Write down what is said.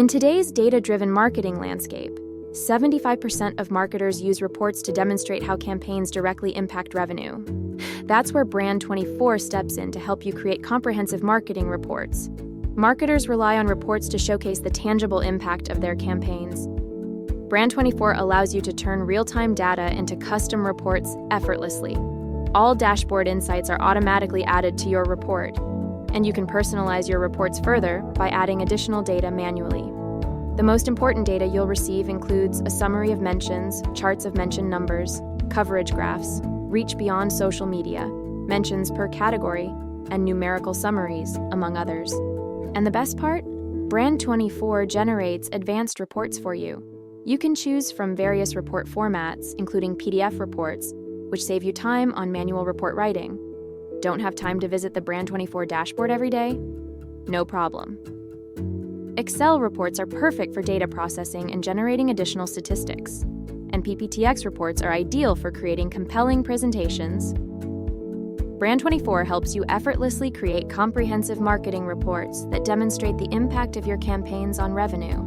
In today's data-driven marketing landscape, 75% of marketers use reports to demonstrate how campaigns directly impact revenue. That's where Brand24 steps in to help you create comprehensive marketing reports. Marketers rely on reports to showcase the tangible impact of their campaigns. Brand24 allows you to turn real-time data into custom reports effortlessly. All dashboard insights are automatically added to your report, and you can personalize your reports further by adding additional data manually. The most important data you'll receive includes a summary of mentions, charts of mention numbers, coverage graphs, reach beyond social media, mentions per category, and numerical summaries, among others. And the best part? Brand24 generates advanced reports for you. You can choose from various report formats, including PDF reports, which save you time on manual report writing. Don't have time to visit the Brand24 dashboard every day? No problem. Excel reports are perfect for data processing and generating additional statistics, and PPTX reports are ideal for creating compelling presentations. Brand24 helps you effortlessly create comprehensive marketing reports that demonstrate the impact of your campaigns on revenue.